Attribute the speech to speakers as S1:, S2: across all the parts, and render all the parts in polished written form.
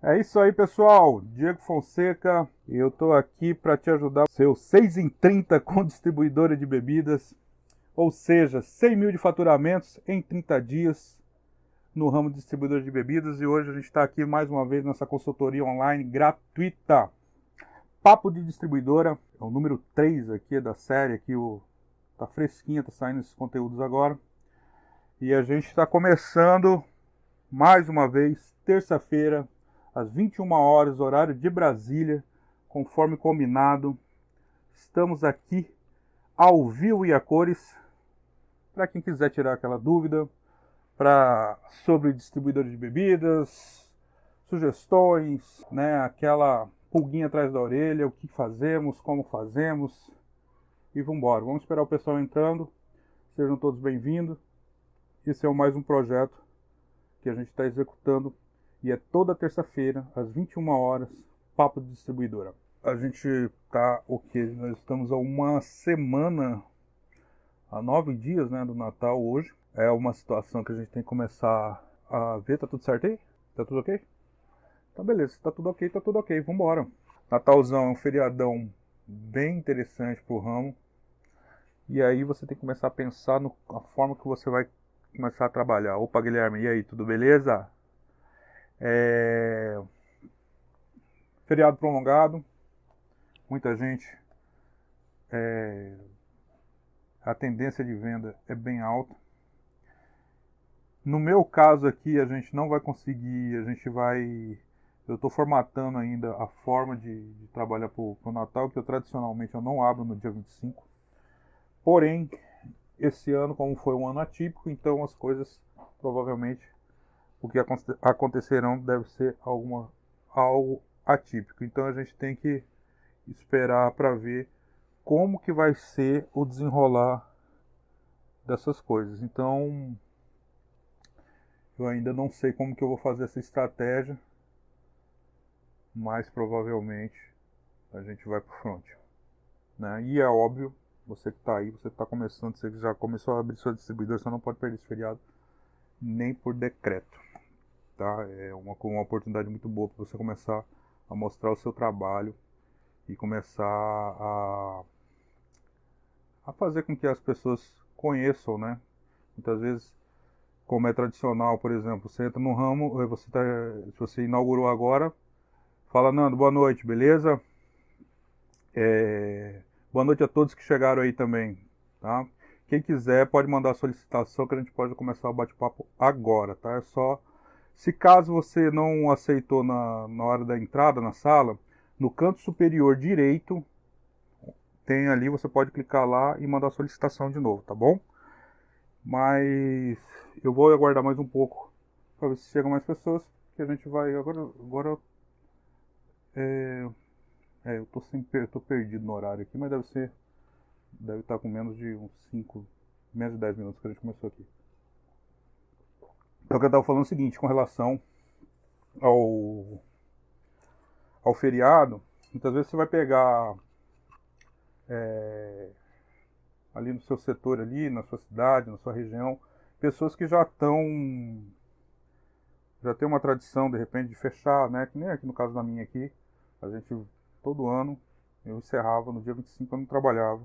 S1: É isso aí, pessoal. Diego Fonseca, eu tô aqui para te ajudar. Seu 6 em 30 com distribuidora de bebidas, ou seja, 100 mil de faturamentos em 30 dias no ramo de distribuidor de bebidas. E hoje a gente está aqui mais uma vez nessa consultoria online gratuita. Papo de Distribuidora, é o número 3 aqui da série, aqui tá fresquinha, tá saindo esses conteúdos agora. E a gente está começando mais uma vez, terça-feira, às 21 horas, horário de Brasília, conforme combinado. Estamos aqui ao vivo e a cores, para quem quiser tirar aquela dúvida sobre distribuidores de bebidas, sugestões, né, aquela pulguinha atrás da orelha, o que fazemos, como fazemos, e vamos embora. Vamos esperar o pessoal entrando, sejam todos bem-vindos. Esse é mais um projeto que a gente está executando e é toda terça-feira, às 21 horas, Papo de Distribuidora. A gente está nós estamos há uma semana, há 9 dias, né, do Natal hoje. É uma situação que a gente tem que começar a ver. Tá tudo certo aí? Tá tudo ok? Então beleza, tá tudo ok, vambora. Natalzão é um feriadão bem interessante pro ramo. E aí você tem que começar a pensar na forma que você vai começar a trabalhar. Opa, Guilherme, e aí, tudo beleza? Feriado prolongado, muita gente, a tendência de venda é bem alta. No meu caso aqui, a gente não vai conseguir, eu estou formatando ainda a forma de trabalhar para o Natal, que tradicionalmente eu não abro no dia 25. Porém, esse ano, como foi um ano atípico, então as coisas, provavelmente, o que acontecerão deve ser algo atípico. Então a gente tem que esperar para ver como que vai ser o desenrolar dessas coisas. Então, eu ainda não sei como que eu vou fazer essa estratégia, mas provavelmente a gente vai pro front, né? E é óbvio, você que está aí, você que está começando, você que já começou a abrir sua distribuidora, você não pode perder esse feriado nem por decreto, tá? É uma oportunidade muito boa para você começar a mostrar o seu trabalho e começar a fazer com que as pessoas conheçam, né? Muitas vezes, como é tradicional, por exemplo, você entra no ramo, se você inaugurou agora, fala, Nando, boa noite, beleza? Boa noite a todos que chegaram aí também, tá? Quem quiser pode mandar a solicitação que a gente pode começar o bate-papo agora, tá? É só, se caso você não aceitou na hora da entrada na sala, no canto superior direito, tem ali, você pode clicar lá e mandar a solicitação de novo, tá bom? Mas eu vou aguardar mais um pouco para ver se chegam mais pessoas, que a gente vai agora eu tô perdido no horário aqui, mas deve estar com menos de menos de 10 minutos que a gente começou aqui. Então, eu estava falando o seguinte, com relação ao feriado, muitas vezes você vai pegar ali no seu setor, ali, na sua cidade, na sua região, pessoas que já tem uma tradição, de repente, de fechar, né? Que nem aqui no caso da minha aqui, a gente, todo ano, eu encerrava no dia 25, eu não trabalhava.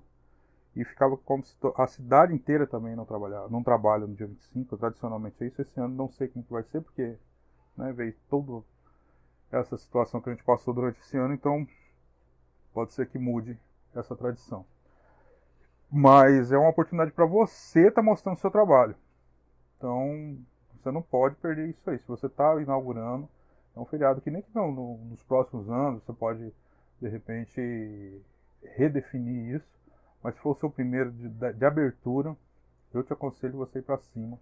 S1: E ficava como se a cidade inteira também não trabalha no dia 25, tradicionalmente é isso. Esse ano não sei como que vai ser, porque, né, veio toda essa situação que a gente passou durante esse ano, então pode ser que mude essa tradição. Mas é uma oportunidade para você estar mostrando o seu trabalho. Então, você não pode perder isso aí. Se você está inaugurando, é um feriado que nem que não, nos próximos anos você pode, de repente, redefinir isso. Mas se for o seu primeiro de abertura, eu te aconselho você ir para cima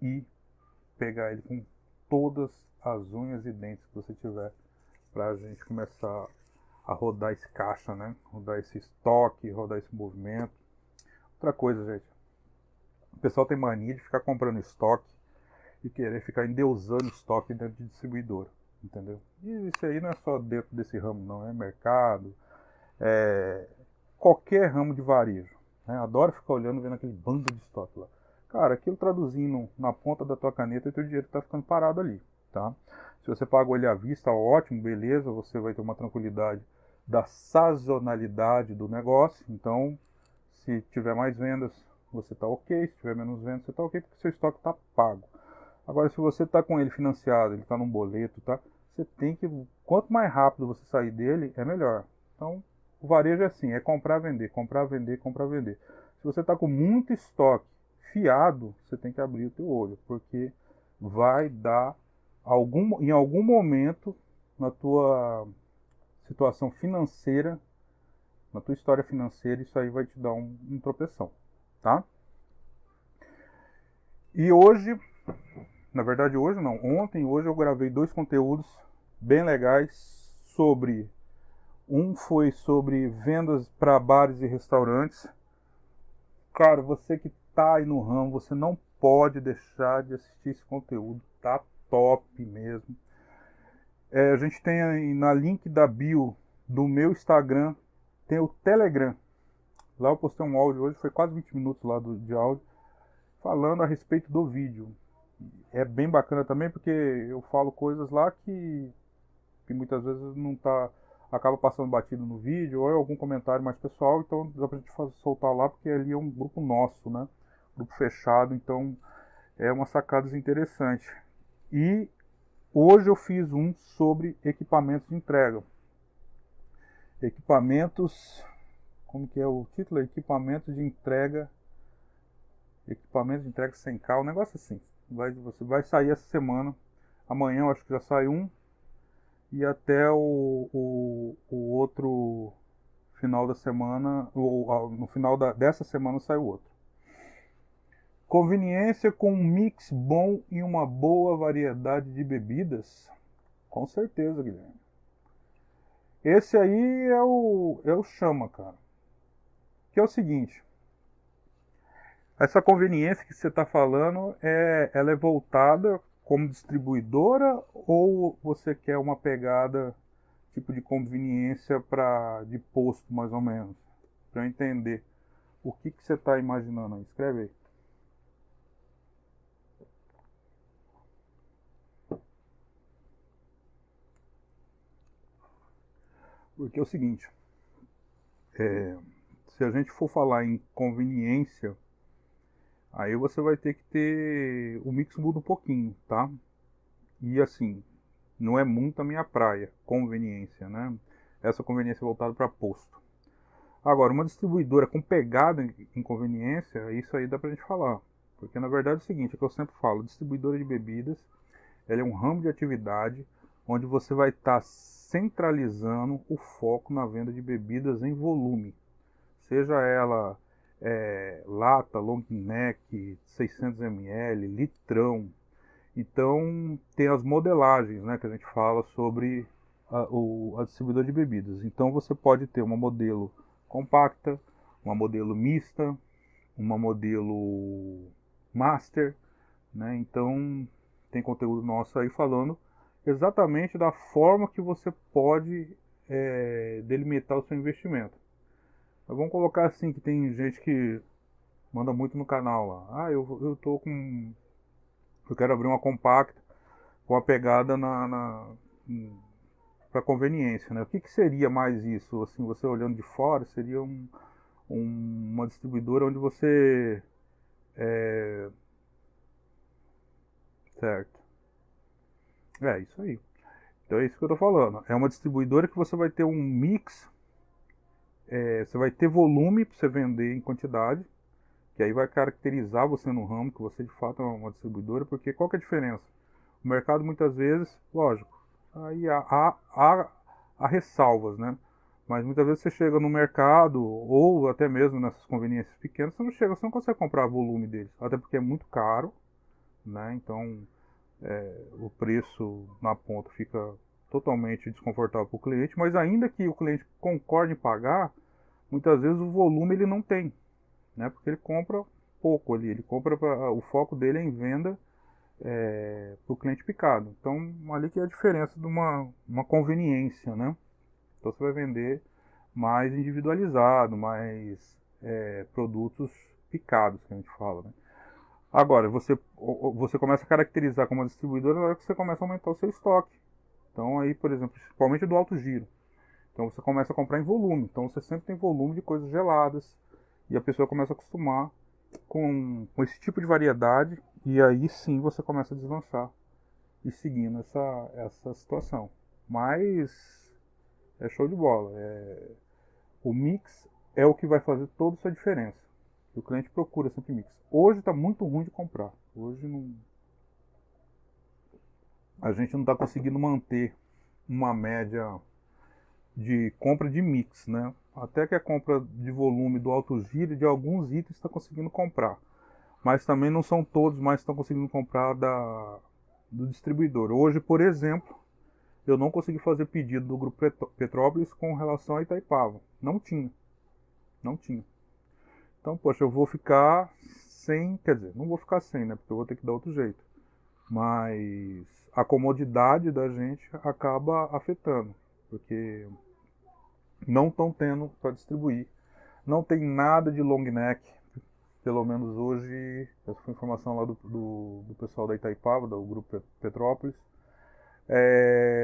S1: e pegar ele com todas as unhas e dentes que você tiver, para a gente começar a rodar esse caixa, né? Rodar esse estoque, rodar esse movimento. Outra coisa, gente, o pessoal tem mania de ficar comprando estoque e querer ficar endeusando estoque dentro de distribuidora, entendeu? E isso aí não é só dentro desse ramo, não, é mercado, qualquer ramo de varejo, né? Adoro ficar olhando, vendo aquele bando de estoque lá. Cara, aquilo traduzindo na ponta da tua caneta, e teu dinheiro tá ficando parado ali, tá? Se você pagou ele à vista, ótimo, beleza, você vai ter uma tranquilidade da sazonalidade do negócio. Então, se tiver mais vendas, você está ok. Se tiver menos vendas, você está ok, porque seu estoque está pago. Agora, se você está com ele financiado, ele está num boleto, tá? Você tem que, quanto mais rápido você sair dele, é melhor. Então, o varejo é assim, é comprar, vender, comprar, vender, comprar, vender. Se você está com muito estoque fiado, você tem que abrir o teu olho, porque vai dar em algum momento na tua situação financeira, na tua história financeira, isso aí vai te dar um tropeção, tá? E hoje, na verdade hoje não, ontem e hoje eu gravei 2 conteúdos bem legais sobre... Um foi sobre vendas para bares e restaurantes. Cara, você que tá aí no ramo, você não pode deixar de assistir esse conteúdo, tá top mesmo. A gente tem aí na link da bio do meu Instagram, tem o Telegram. Lá eu postei um áudio hoje, foi quase 20 minutos lá de áudio, falando a respeito do vídeo. É bem bacana também, porque eu falo coisas lá que muitas vezes não tá, acaba passando batido no vídeo, ou é algum comentário mais pessoal, então dá pra gente soltar lá, porque ali é um grupo nosso, né? Grupo fechado, então é uma sacada interessante. E hoje eu fiz um sobre equipamentos de entrega. Equipamentos, como que é o título? Equipamentos de entrega sem carro, um negócio assim. Você vai sair essa semana, amanhã eu acho que já sai um, e até o outro final da semana, no final dessa semana sai o outro. Conveniência com um mix bom e uma boa variedade de bebidas? Com certeza, Guilherme. Esse aí é o chama, cara. Que é o seguinte, essa conveniência que você está falando, ela é voltada como distribuidora, ou você quer uma pegada tipo de conveniência de posto, mais ou menos? Para eu entender o que você está imaginando aí. Escreve aí. Porque é o seguinte, se a gente for falar em conveniência, aí você vai ter que ter... O mix muda um pouquinho, tá? E assim, não é muito a minha praia, conveniência, né? Essa conveniência voltada para posto. Agora, uma distribuidora com pegada em conveniência, isso aí dá pra gente falar. Porque na verdade é o seguinte, é o que eu sempre falo, distribuidora de bebidas, ela é um ramo de atividade onde você vai estar centralizando o foco na venda de bebidas em volume. Seja ela lata, long neck, 600 ml, litrão. Então tem as modelagens, né, que a gente fala sobre a distribuidora de bebidas. Então você pode ter uma modelo compacta, uma modelo mista, uma modelo master, né? Então tem conteúdo nosso aí falando exatamente da forma que você pode delimitar o seu investimento. Mas vamos colocar assim, que tem gente que manda muito no canal lá. Eu tô com... Eu quero abrir uma compacta com a pegada para conveniência, né? O que seria mais isso? Assim, você olhando de fora, seria uma distribuidora onde você... Certo. É isso aí. Então é isso que eu tô falando. É uma distribuidora que você vai ter um mix, você vai ter volume para você vender em quantidade, que aí vai caracterizar você no ramo, que você de fato é uma distribuidora, porque qual que é a diferença? O mercado muitas vezes, lógico, aí há ressalvas, né? Mas muitas vezes você chega no mercado, ou até mesmo nessas conveniências pequenas, você não consegue comprar volume deles, até porque é muito caro, né? Então o preço na ponta fica totalmente desconfortável para o cliente, mas ainda que o cliente concorde em pagar, muitas vezes o volume ele não tem, né? Porque ele compra pouco ali, o foco dele é em venda para o cliente picado. Então ali que é a diferença de uma conveniência, né? Então você vai vender mais individualizado, mais produtos picados, que a gente fala, né? Agora, você começa a caracterizar como uma distribuidora na hora que você começa a aumentar o seu estoque. Então aí, por exemplo, principalmente do alto giro. Então você começa a comprar em volume. Então você sempre tem volume de coisas geladas. E a pessoa começa a acostumar com esse tipo de variedade. E aí sim você começa a deslanchar e seguindo essa situação. Mas é show de bola. O mix é o que vai fazer toda essa diferença. O cliente procura sempre mix. Hoje está muito ruim de comprar. Hoje não, a gente não está conseguindo manter uma média de compra de mix, né? Até que a compra de volume do alto giro de alguns itens está conseguindo comprar. Mas também não são todos mais que estão conseguindo comprar do distribuidor. Hoje, por exemplo, eu não consegui fazer pedido do Grupo Petrópolis com relação a Itaipava. Não tinha. Não tinha. Então, poxa, eu vou ficar sem, quer dizer, não vou ficar sem, né? Porque eu vou ter que dar outro jeito. Mas a comodidade da gente acaba afetando, porque não estão tendo para distribuir. Não tem nada de long neck, pelo menos hoje, essa foi informação lá do pessoal da Itaipava, do Grupo Petrópolis.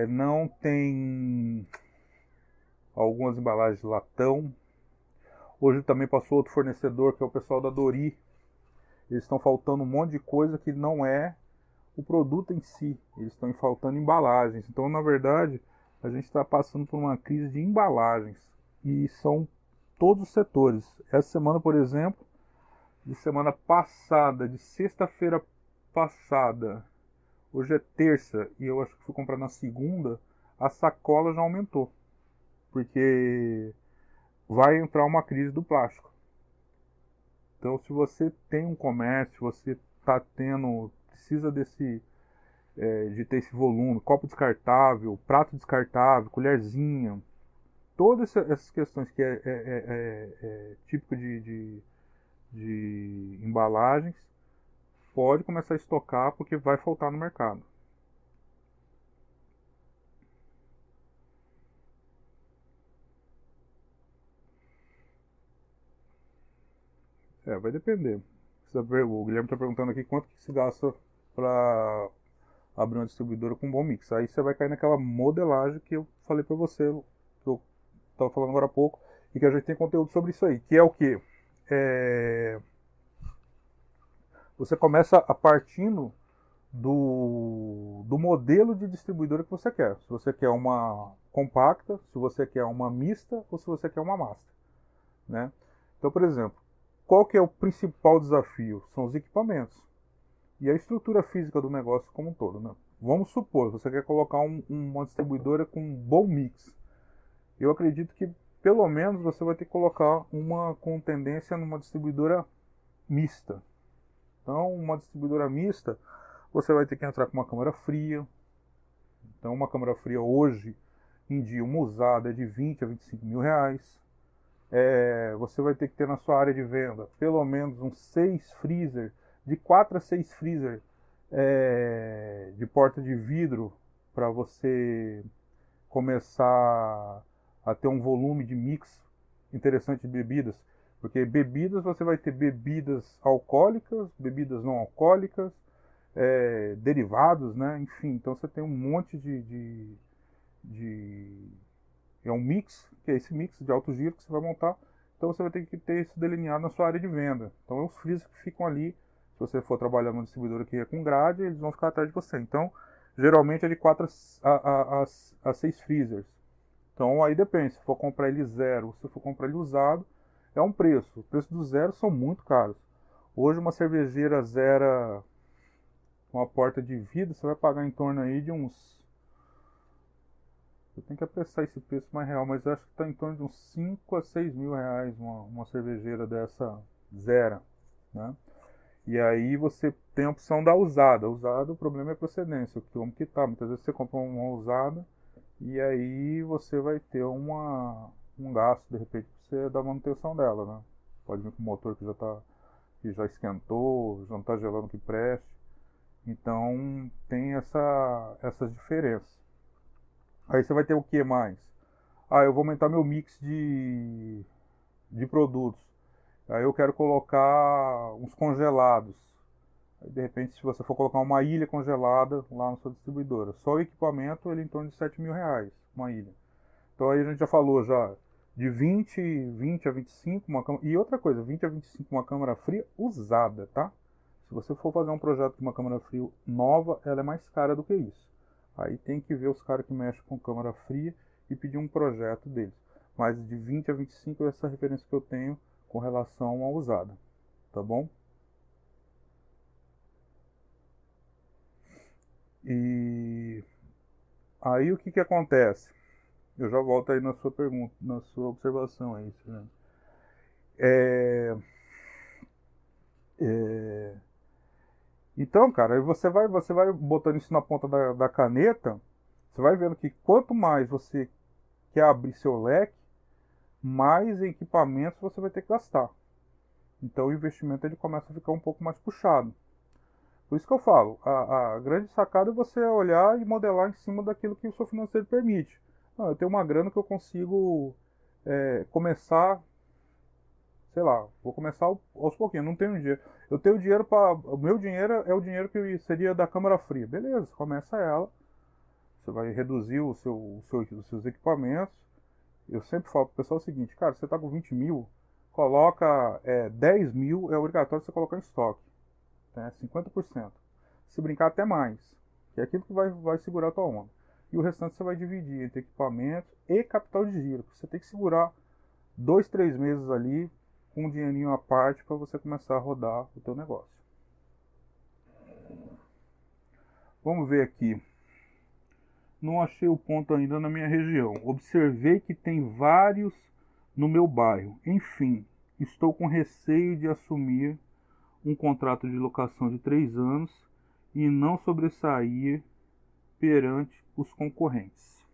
S1: Não tem algumas embalagens de latão. Hoje também passou outro fornecedor, que é o pessoal da Dori. Eles estão faltando um monte de coisa que não é o produto em si. Eles estão faltando embalagens. Então, na verdade, a gente está passando por uma crise de embalagens. E são todos os setores. Essa semana, por exemplo, de semana passada, de sexta-feira passada, hoje é terça e eu acho que fui comprar na segunda, a sacola já aumentou. Porque vai entrar uma crise do plástico. Então, se você tem um comércio, você está tendo, precisa de ter esse volume, copo descartável, prato descartável, colherzinha, todas essas questões que é típico de embalagens, pode começar a estocar porque vai faltar no mercado. Vai depender. O Guilherme está perguntando aqui quanto que se gasta para abrir uma distribuidora com um bom mix. Aí você vai cair naquela modelagem que eu falei para você, que eu estava falando agora há pouco, e que a gente tem conteúdo sobre isso aí, que é o que? Você começa a partindo do modelo de distribuidora que você quer. Se você quer uma compacta, se você quer uma mista ou se você quer uma master, né? Então, por exemplo, qual que é o principal desafio? São os equipamentos e a estrutura física do negócio como um todo, né? Vamos supor, você quer colocar uma distribuidora com um bom mix. Eu acredito que pelo menos você vai ter que colocar uma com tendência numa distribuidora mista. Então, uma distribuidora mista, você vai ter que entrar com uma câmara fria. Então, uma câmara fria hoje em dia, uma usada é de 20 a 25 mil reais. Você vai ter que ter na sua área de venda pelo menos uns 6 freezer, de 4 a 6 freezer de porta de vidro, para você começar a ter um volume de mix interessante de bebidas. Porque bebidas, você vai ter bebidas alcoólicas, bebidas não alcoólicas, derivados, né? Enfim, então você tem um monte é um mix, que é esse mix de alto giro que você vai montar. Então você vai ter que ter isso delineado na sua área de venda. Então é os freezers que ficam ali. Se você for trabalhar numa distribuidora que é com grade, eles vão ficar atrás de você. Então, geralmente é de 4 a 6 freezers. Então aí depende, se for comprar ele zero, se for comprar ele usado, é um preço. O preço do zero são muito caros. Hoje uma cervejeira zero com a porta de vidro, você vai pagar em torno aí de uns... Eu tenho que apressar esse preço mais real, mas acho que está em torno de uns 5 a 6 mil reais uma cervejeira dessa zero, né? E aí você tem a opção da usada. A usada, o problema é a procedência, o quilômetro que tá. Muitas vezes você compra uma usada e aí você vai ter um gasto, de repente, para você dar manutenção dela, né? Pode vir com o motor que já esquentou, já não está gelando que preste. Então tem essas diferenças. Aí você vai ter o que mais? Eu vou aumentar meu mix de produtos. Aí eu quero colocar uns congelados. De repente, se você for colocar uma ilha congelada lá na sua distribuidora, só o equipamento ele é em torno de R$ 7.000, uma ilha. Então aí a gente já falou já de 20 a 25, uma câmara, e outra coisa, 20 a 25 uma câmara fria usada, tá? Se você for fazer um projeto de uma câmara fria nova, ela é mais cara do que isso. Aí tem que ver os caras que mexem com câmara fria e pedir um projeto deles. Mas de 20 a 25 é essa referência que eu tenho com relação à usada, tá bom? E aí o que acontece? Eu já volto aí na sua pergunta, na sua observação aí, né? Então, cara, aí você vai botando isso na ponta da caneta, você vai vendo que quanto mais você quer abrir seu leque, mais equipamentos você vai ter que gastar. Então o investimento ele começa a ficar um pouco mais puxado. Por isso que eu falo, a grande sacada é você olhar e modelar em cima daquilo que o seu financeiro permite. Não, eu tenho uma grana que eu consigo começar, sei lá, vou começar aos pouquinhos, não tenho dinheiro. Eu tenho dinheiro para. O meu dinheiro é o dinheiro que seria da câmara fria. Beleza, começa ela. Você vai reduzir os seus equipamentos. Eu sempre falo pro pessoal o seguinte, cara, você tá com 20 mil, coloca 10 mil, é obrigatório você colocar em estoque. Né, 50%. Se brincar até mais. Que é aquilo que vai segurar a tua onda. E o restante você vai dividir entre equipamentos e capital de giro. Você tem que segurar 2, 3 meses ali com um dinheirinho à parte para você começar a rodar o teu negócio. Vamos ver aqui. Não achei o ponto ainda na minha região. Observei que tem vários no meu bairro. Enfim, estou com receio de assumir um contrato de locação de 3 anos e não sobressair perante os concorrentes.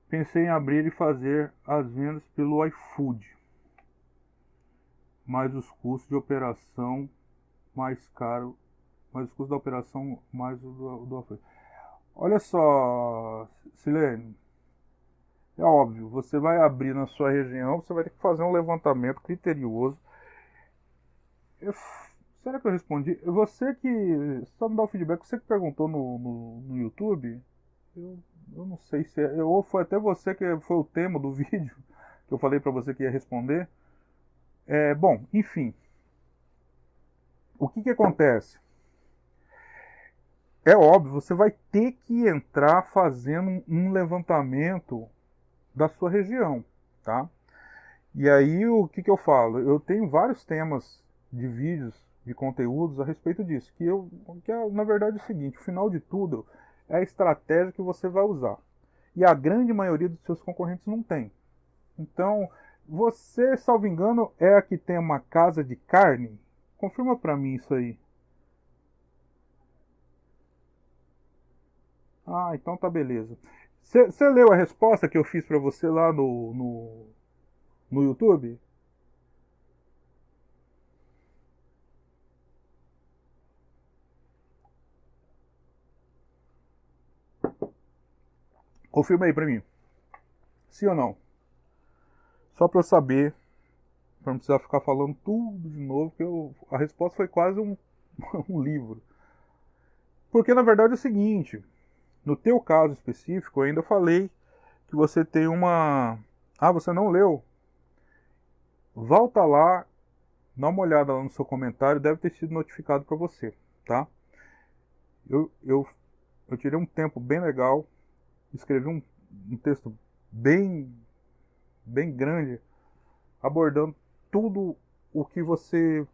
S1: Pensei em abrir e fazer as vendas pelo iFood, mas os custos de operação mais caro, mas os custos da operação mais do iFood. Olha só, Silene, é óbvio, você vai abrir na sua região, você vai ter que fazer um levantamento criterioso. Será que eu respondi? Você que. Só me dá o feedback, você que perguntou no YouTube, eu não sei se é. Ou foi até você que foi o tema do vídeo, que eu falei pra você que ia responder. Bom, enfim. O que acontece? É óbvio, você vai ter que entrar fazendo um levantamento da sua região, tá? E aí o que eu falo? Eu tenho vários temas de vídeos, de conteúdos a respeito disso, que é, na verdade é o seguinte, o final de tudo é a estratégia que você vai usar. E a grande maioria dos seus concorrentes não tem. Então, você, salvo engano, é a que tem uma casa de carne? Confirma pra mim isso aí. Ah, então tá beleza. Você leu a resposta que eu fiz pra você lá no YouTube? Confirma aí pra mim. Sim ou não? Só pra eu saber, pra não precisar ficar falando tudo de novo, a resposta foi quase um livro. Porque na verdade é o seguinte, no teu caso específico, eu ainda falei que você tem uma... Ah, você não leu? Volta lá, dá uma olhada lá no seu comentário, deve ter sido notificado para você, tá? Eu tirei um tempo bem legal, escrevi um texto bem grande, abordando tudo o que você...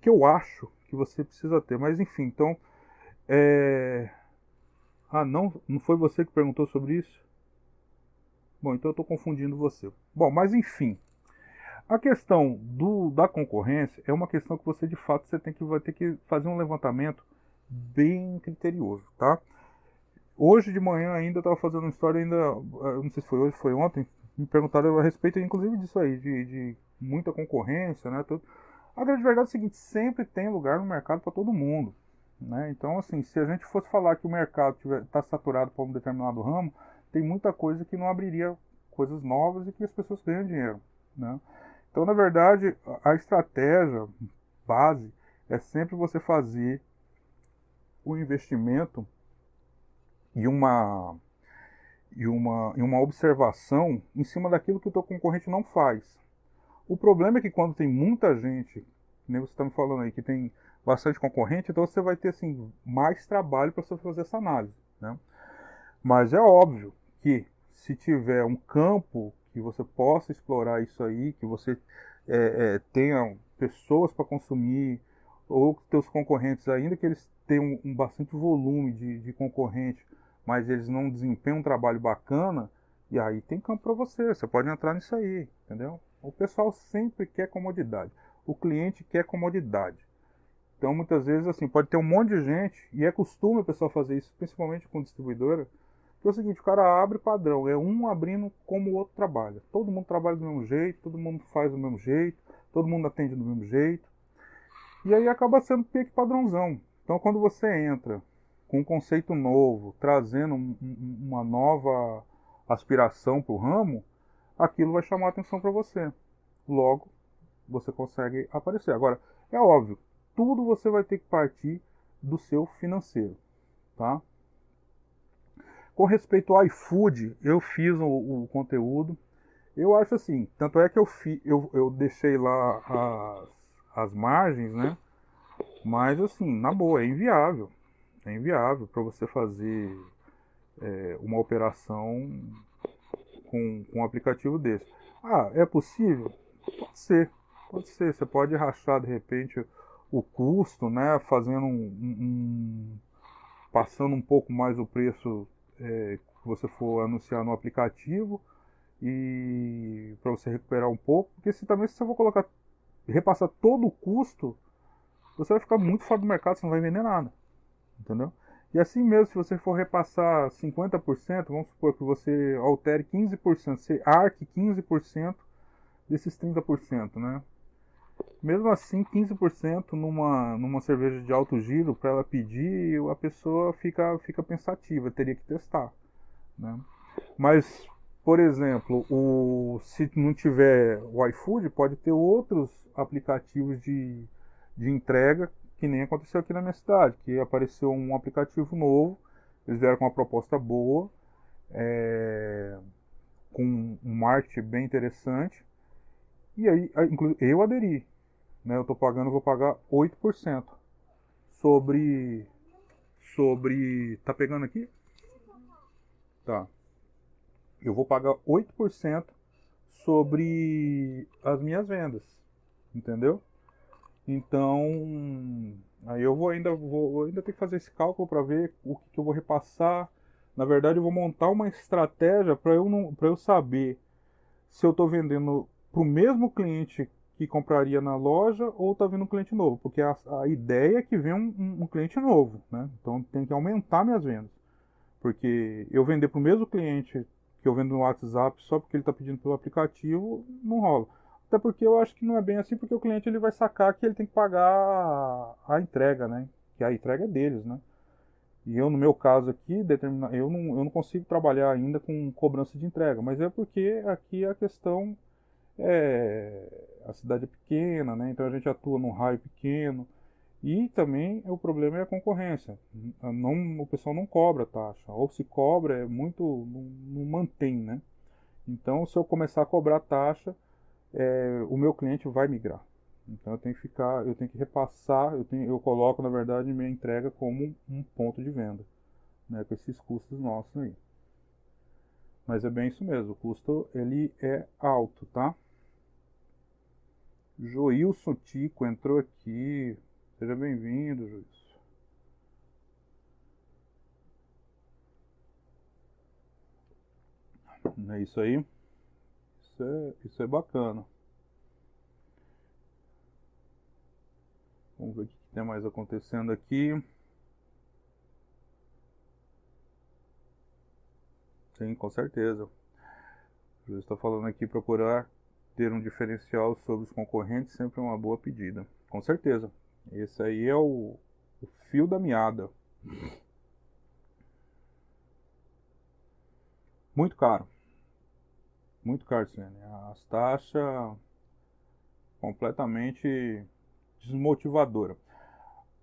S1: que eu acho que você precisa ter. Mas enfim, então... Ah, não foi você que perguntou sobre isso? Bom, então eu estou confundindo você. Bom, mas enfim, a questão da concorrência é uma questão que você de fato vai ter que fazer um levantamento bem criterioso, tá? Hoje de manhã ainda estava fazendo uma história ainda, não sei se foi hoje, foi ontem, me perguntaram a respeito inclusive disso aí, de muita concorrência, né? Tudo. A grande verdade é o seguinte, sempre tem lugar no mercado para todo mundo. Né? Então, assim, se a gente fosse falar que o mercado está saturado para um determinado ramo, tem muita coisa que não abriria coisas novas e que as pessoas ganham dinheiro. Né? Então, na verdade, a estratégia base é sempre você fazer o investimento e uma observação em cima daquilo que o teu concorrente não faz. O problema é que quando tem muita gente, nem você está me falando aí, que tem bastante concorrente, então você vai ter assim, mais trabalho para você fazer essa análise, né? Mas é óbvio que se tiver um campo que você possa explorar isso aí, que você tenha pessoas para consumir, ou teus concorrentes, ainda que eles tenham bastante volume de concorrente, mas eles não desempenham um trabalho bacana, e aí tem campo para você, você pode entrar nisso aí, entendeu? O pessoal sempre quer comodidade, o cliente quer comodidade. Então muitas vezes assim, pode ter um monte de gente, e é costume o pessoal fazer isso, principalmente com distribuidora, que é o seguinte, o cara abre padrão, é um abrindo como o outro trabalha. Todo mundo trabalha do mesmo jeito, todo mundo faz do mesmo jeito, todo mundo atende do mesmo jeito. E aí acaba sendo pique padrãozão. Então quando você entra com um conceito novo, trazendo uma nova aspiração para o ramo, aquilo vai chamar a atenção para você. Logo, você consegue aparecer. Agora, é óbvio, tudo você vai ter que partir do seu financeiro, tá? Com respeito ao iFood, eu fiz o conteúdo. Eu acho assim, tanto é que eu deixei lá as margens, né? Mas assim, na boa, é inviável. É inviável para você fazer uma operação com um aplicativo desse. Ah, é possível? Pode ser. Pode ser. Você pode rachar de repente o custo, né? Fazendo passando um pouco mais o preço que você for anunciar no aplicativo e para você recuperar um pouco, porque se também se você for colocar repassar todo o custo, você vai ficar muito fora do mercado, você não vai vender nada, entendeu? E assim mesmo, se você for repassar 50%, vamos supor que você altere 15%, você arque 15% desses 30%, né? Mesmo assim, 15% numa cerveja de alto giro, para ela pedir, a pessoa fica pensativa, teria que testar, né? Mas, por exemplo, se não tiver o iFood, pode ter outros aplicativos de entrega, que nem aconteceu aqui na minha cidade, que apareceu um aplicativo novo, eles vieram com uma proposta boa, com um marketing bem interessante, e aí, inclusive, eu aderi, né? Eu vou pagar 8% tá pegando aqui? Tá. Eu vou pagar 8% sobre as minhas vendas, entendeu? Então, aí eu vou ainda ter que fazer esse cálculo para ver o que eu vou repassar. Na verdade, eu vou montar uma estratégia para eu saber se eu estou vendendo para o mesmo cliente que compraria na loja ou está vindo um cliente novo, porque a ideia é que venha um cliente novo, né? Então tem que aumentar minhas vendas, porque eu vender para o mesmo cliente que eu vendo no WhatsApp só porque ele está pedindo pelo aplicativo, não rola. Até porque eu acho que não é bem assim, porque o cliente ele vai sacar que ele tem que pagar a entrega, né? Que a entrega é deles, né? E eu, no meu caso aqui, eu não consigo trabalhar ainda com cobrança de entrega, mas é porque aqui a questão a cidade é pequena, né? Então a gente atua num raio pequeno. E também o problema é a concorrência. O pessoal não cobra taxa. Ou se cobra, é muito. Não mantém, né? Então, se eu começar a cobrar taxa, o meu cliente vai migrar. Então eu tenho que repassar, eu coloco, na verdade, minha entrega como um ponto de venda, né? Com esses custos nossos aí. Mas é bem isso mesmo, o custo ele é alto, tá? Joilson Tico entrou aqui. Seja bem-vindo, Joilson. É isso aí. Isso é bacana. Vamos ver o que tem mais acontecendo aqui. Sim, com certeza. O Joilson está falando aqui, procurar ter um diferencial sobre os concorrentes sempre é uma boa pedida. Com certeza. Esse aí é o fio da meada. Muito caro. Muito caro, Sene. As taxas completamente desmotivadora.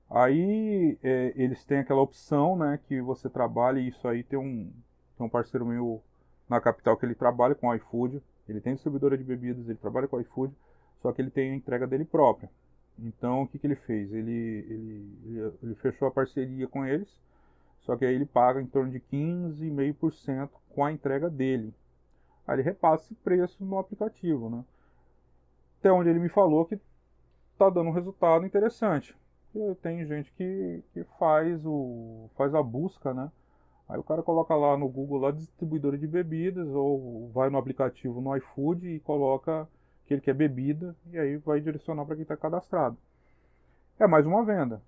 S1: Aí eles têm aquela opção, né, que você trabalha, e isso aí tem um parceiro meu na capital que ele trabalha com iFood, ele tem distribuidora de bebidas, ele trabalha com iFood, só que ele tem a entrega dele própria. Então o que, que ele fez? Ele fechou a parceria com eles, só que aí ele paga em torno de 15,5% com a entrega dele. Aí ele repassa esse preço no aplicativo, né? Até onde ele me falou que tá dando um resultado interessante. E tem gente que faz a busca, né? Aí o cara coloca lá no Google lá distribuidora de bebidas ou vai no aplicativo no iFood e coloca que ele quer bebida e aí vai direcionar para quem está cadastrado. É mais uma venda,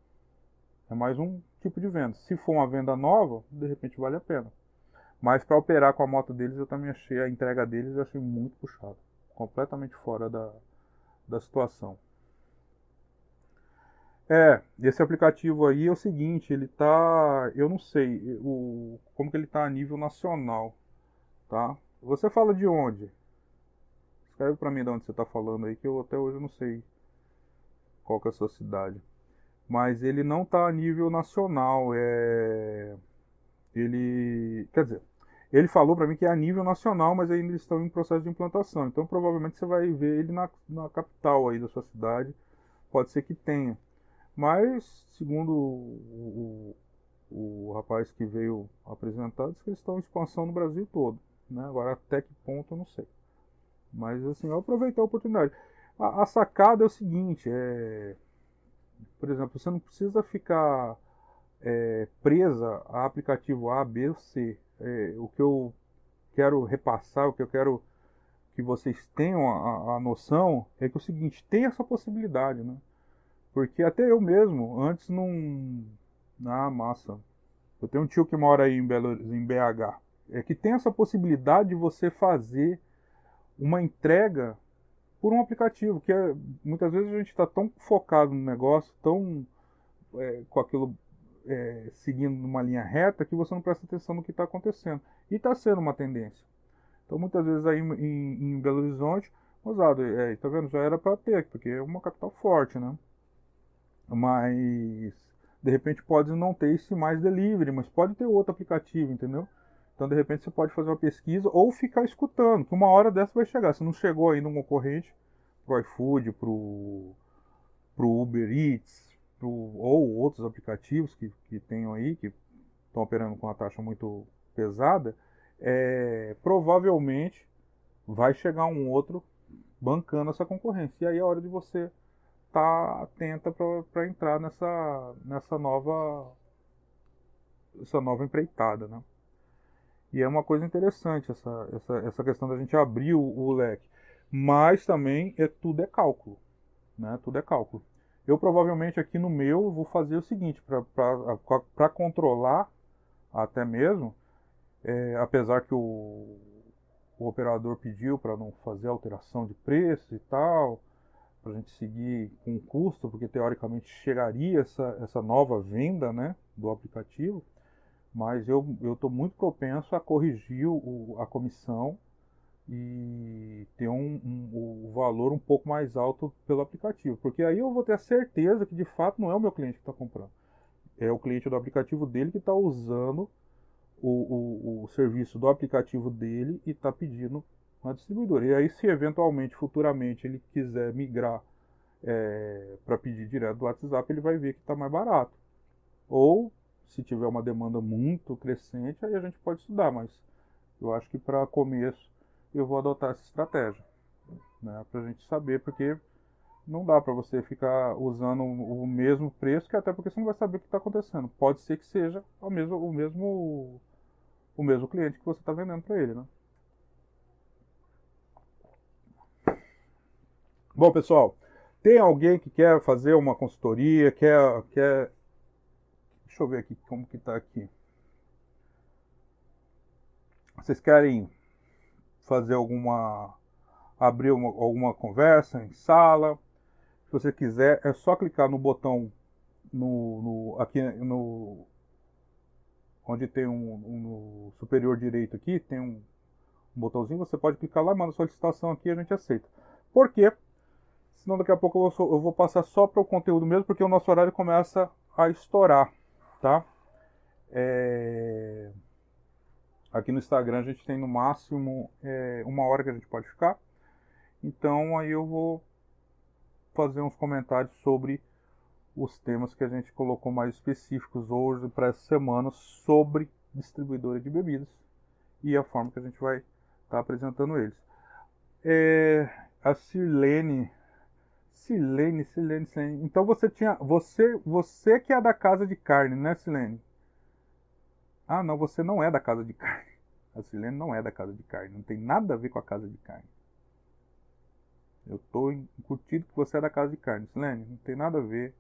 S1: é mais um tipo de venda. Se for uma venda nova, de repente vale a pena. Mas para operar com a moto deles, eu também achei a entrega deles, eu achei muito puxado, completamente fora da situação. Esse aplicativo aí é o seguinte, ele tá, eu não sei, como que ele tá a nível nacional, tá? Você fala de onde? Escreve pra mim de onde você tá falando aí, que eu até hoje não sei qual que é a sua cidade. Mas ele não tá a nível nacional, quer dizer, ele falou pra mim que é a nível nacional, mas ainda eles estão em processo de implantação. Então provavelmente você vai ver ele na capital aí da sua cidade, pode ser que tenha. Mas, segundo o rapaz que veio apresentar, diz que eles estão em expansão no Brasil todo. Né? Agora, até que ponto, eu não sei. Mas, assim, eu aproveitei a oportunidade. A sacada é o seguinte, por exemplo, você não precisa ficar presa a aplicativo A, B ou C. O que eu quero repassar, o que eu quero que vocês tenham a noção, é que é o seguinte, tem essa possibilidade, né? Porque até eu mesmo, antes não... Ah, massa. Eu tenho um tio que mora aí em BH. É que tem essa possibilidade de você fazer uma entrega por um aplicativo, que muitas vezes a gente está tão focado no negócio, tão com aquilo seguindo numa linha reta, que você não presta atenção no que está acontecendo. E está sendo uma tendência. Então muitas vezes aí em Belo Horizonte, Rosado, tá vendo? Já era para ter, porque é uma capital forte, né? Mas de repente pode não ter esse mais delivery, mas pode ter outro aplicativo, entendeu? Então de repente você pode fazer uma pesquisa ou ficar escutando, que uma hora dessa vai chegar. Se não chegou ainda um concorrente pro iFood, pro Uber Eats, ou outros aplicativos que tenham aí, que estão operando com uma taxa muito pesada, provavelmente vai chegar um outro bancando essa concorrência. E aí é hora de você tá atenta para entrar essa nova empreitada, né? E é uma coisa interessante essa questão da gente abrir o leque. Mas também tudo é cálculo, né? Tudo é cálculo. Eu provavelmente aqui no meu vou fazer o seguinte, para controlar até mesmo, apesar que o operador pediu para não fazer alteração de preço e tal, para a gente seguir com o custo, porque teoricamente chegaria essa nova venda, né, do aplicativo, mas eu estou muito propenso a corrigir a comissão e ter o valor um pouco mais alto pelo aplicativo, porque aí eu vou ter a certeza que de fato não é o meu cliente que está comprando, é o cliente do aplicativo dele que está usando o serviço do aplicativo dele e está pedindo na distribuidora. E aí, se eventualmente, futuramente, ele quiser migrar para pedir direto do WhatsApp, ele vai ver que está mais barato. Ou, se tiver uma demanda muito crescente, aí a gente pode estudar, mas eu acho que para começo eu vou adotar essa estratégia, né, para a gente saber, porque não dá para você ficar usando o mesmo preço, que até porque você não vai saber o que está acontecendo. Pode ser que seja o mesmo cliente que você está vendendo para ele, né? Bom, pessoal, tem alguém que quer fazer uma consultoria, quer... Deixa eu ver aqui como que está aqui. Vocês querem fazer abrir alguma conversa em sala? Se você quiser, é só clicar no botão aqui onde tem no superior direito aqui, tem um botãozinho, você pode clicar lá, manda solicitação aqui e a gente aceita. Por quê? Senão daqui a pouco eu vou passar só para o conteúdo mesmo, porque o nosso horário começa a estourar, tá? Aqui no Instagram a gente tem no máximo 1 hora que a gente pode ficar. Então aí eu vou fazer uns comentários sobre os temas que a gente colocou mais específicos hoje para essa semana sobre distribuidora de bebidas e a forma que a gente vai estar apresentando eles. A Sirlene. Então você que é da casa de carne, né, Sirlene? Ah, não, você não é da casa de carne. A Sirlene não é da casa de carne, não tem nada a ver com a casa de carne. Eu tô incutido que você é da casa de carne, Sirlene, não tem nada a ver.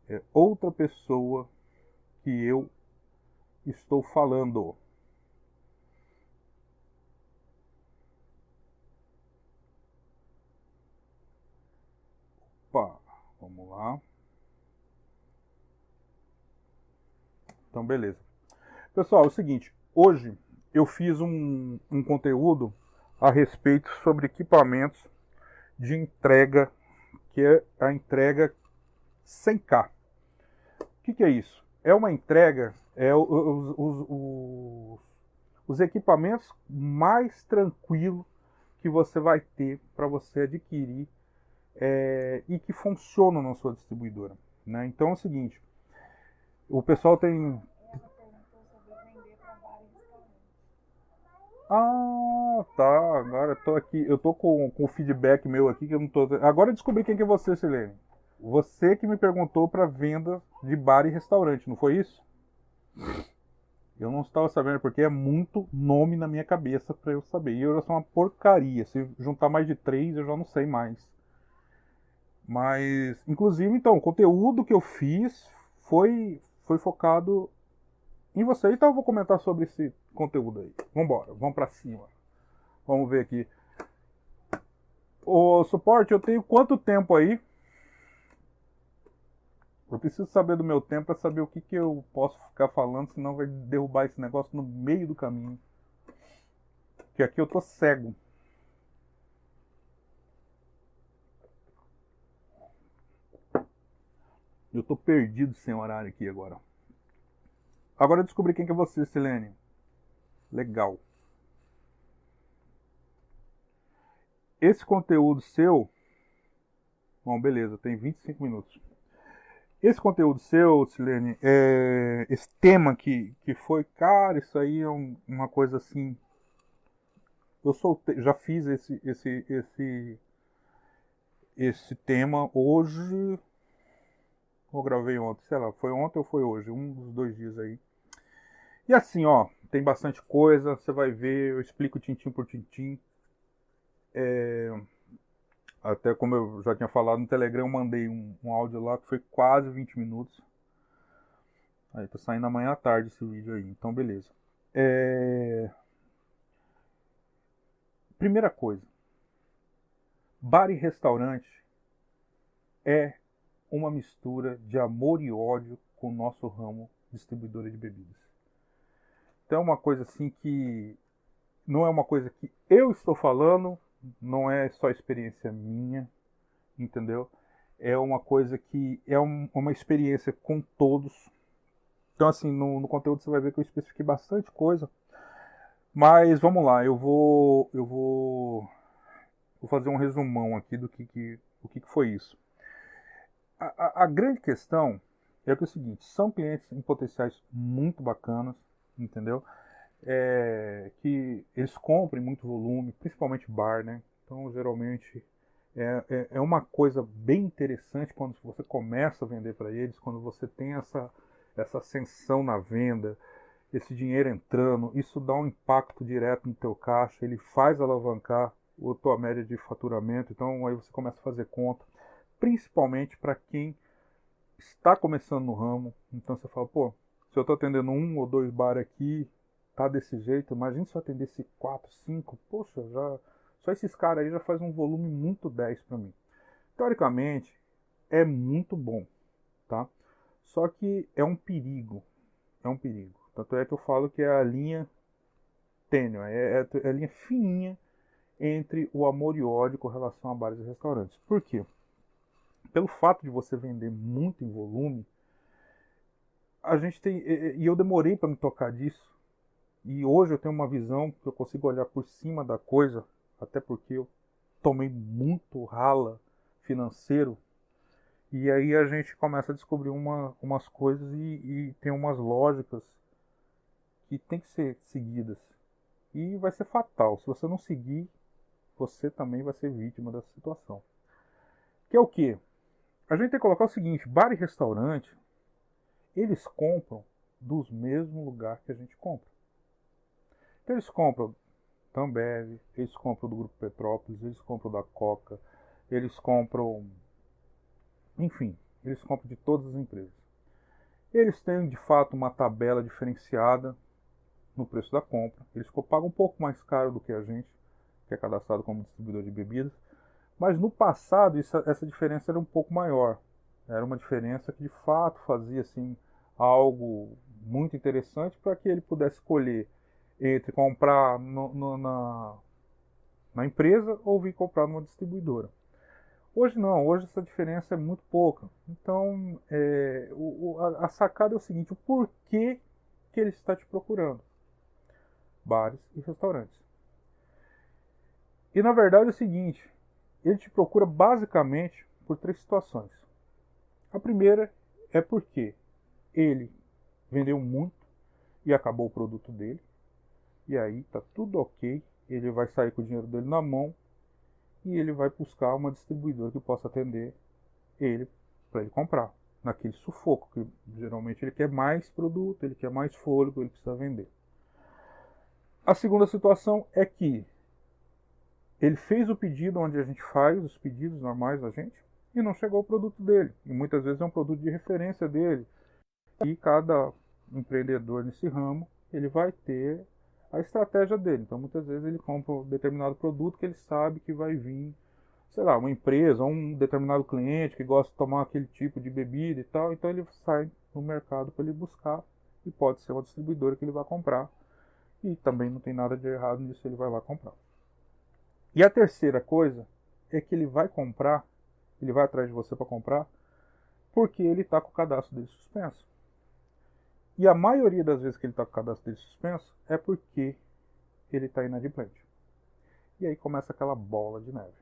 S1: É outra pessoa que eu estou falando. Opa, vamos lá. Então, beleza. Pessoal, é o seguinte. Hoje eu fiz um conteúdo a respeito sobre equipamentos de entrega, que é a entrega 100K. O que é isso? É uma entrega, os equipamentos mais tranquilos que você vai ter para você adquirir e que funcionam na sua distribuidora, né? Então é o seguinte, o pessoal tem... Ah, tá, agora eu tô aqui, eu tô com o feedback meu aqui que eu não tô... Agora eu descobri quem que é você, Silene. Você que me perguntou para venda de bar e restaurante, não foi isso? Eu não estava sabendo, porque é muito nome na minha cabeça para eu saber. E eu já sou uma porcaria. Se juntar mais de 3, eu já não sei mais. Mas, inclusive, então, o conteúdo que eu fiz foi focado em você. Então eu vou comentar sobre esse conteúdo aí. Vambora, vamos para cima. Vamos ver aqui. O suporte, eu tenho quanto tempo aí? Eu preciso saber do meu tempo para saber o que eu posso ficar falando, senão vai derrubar esse negócio no meio do caminho. Que aqui eu tô cego. Eu tô perdido sem horário aqui agora. Agora eu descobri quem que é você, Silene. Legal. Esse conteúdo seu... Bom, beleza, tem 25 minutos. Esse conteúdo seu, Silene, esse tema que foi... Cara, isso aí é uma coisa assim... Eu já fiz esse tema hoje... Ou gravei ontem, sei lá, foi ontem ou foi hoje, um dos 2 dias aí. E assim, ó, tem bastante coisa, você vai ver, eu explico tintim por tintim. Até como eu já tinha falado no Telegram, eu mandei um áudio lá que foi quase 20 minutos. Aí tá saindo amanhã à tarde esse vídeo aí, então beleza. Primeira coisa, bar e restaurante é uma mistura de amor e ódio com o nosso ramo distribuidora de bebidas. Então é uma coisa assim que não é uma coisa que eu estou falando, não é só experiência minha, entendeu? É uma coisa que é uma experiência com todos. Então assim, no conteúdo você vai ver que eu especifiquei bastante coisa. Mas vamos lá, eu vou fazer um resumão aqui do que foi isso. A grande questão é que é o seguinte, são clientes em potenciais muito bacanas, entendeu? Que eles comprem muito volume, principalmente bar, né? Então, geralmente, é uma coisa bem interessante quando você começa a vender para eles, quando você tem essa ascensão na venda, esse dinheiro entrando, isso dá um impacto direto no teu caixa, ele faz alavancar a tua média de faturamento, então aí você começa a fazer conta, principalmente para quem está começando no ramo. Então você fala, pô, se eu estou atendendo 1 ou 2 bar aqui, tá desse jeito, imagina se eu atendesse 4, 5, poxa, só esses caras aí já faz um volume muito 10 para mim. Teoricamente, é muito bom, tá? Só que é um perigo, Tanto é que eu falo que é a linha tênue, é a linha fininha entre o amor e o ódio com relação a bares e restaurantes. Por quê? pelo fato de você vender muito em volume, a gente tem, e eu demorei para me tocar disso, e hoje eu tenho uma visão que eu consigo olhar por cima da coisa, até porque eu tomei muito rala financeiro, e aí a gente começa a descobrir umas coisas e tem umas lógicas que tem que ser seguidas. E vai ser fatal. Se você não seguir, você também vai ser vítima dessa situação. Que é o quê? A gente tem que colocar o seguinte: bar e restaurante, eles compram dos mesmos lugares que a gente compra. Então eles compram da Ambev, eles compram do Grupo Petrópolis, eles compram da Coca, eles compram, enfim, eles compram de todas as empresas. Eles têm de fato uma tabela diferenciada no preço da compra. Eles pagam um pouco mais caro do que a gente, que é cadastrado como distribuidor de bebidas. Mas no passado essa diferença era um pouco maior. Era uma diferença que de fato fazia assim, algo muito interessante para que ele pudesse escolher entre comprar na empresa ou vir comprar numa distribuidora. Hoje não, hoje essa diferença é muito pouca. Então a sacada é o seguinte: o porquê que ele está te procurando? Bares e restaurantes. E na verdade é o seguinte: ele te procura basicamente por três situações. A primeira é porque ele vendeu muito e acabou o produto dele, e aí tá tudo ok, ele vai sair com o dinheiro dele na mão e ele vai buscar uma distribuidora que possa atender ele para ele comprar, naquele sufoco, que geralmente ele quer mais produto, ele quer mais fôlego, ele precisa vender. A segunda situação é que ele fez o pedido onde a gente faz os pedidos normais da gente e não chegou o produto dele. E muitas vezes é um produto de referência dele. E cada empreendedor nesse ramo, ele vai ter a estratégia dele. Então muitas vezes ele compra um determinado produto que ele sabe que vai vir, sei lá, uma empresa, ou um determinado cliente que gosta de tomar aquele tipo de bebida e tal. Então ele sai no mercado para ele buscar, e pode ser uma distribuidora que ele vai comprar. E também não tem nada de errado nisso, ele vai lá comprar. E a terceira coisa é que ele vai comprar, ele vai atrás de você para comprar, porque ele está com o cadastro dele suspenso. E a maioria das vezes que ele está com o cadastro dele suspenso é porque ele está inadimplente. E aí começa aquela bola de neve.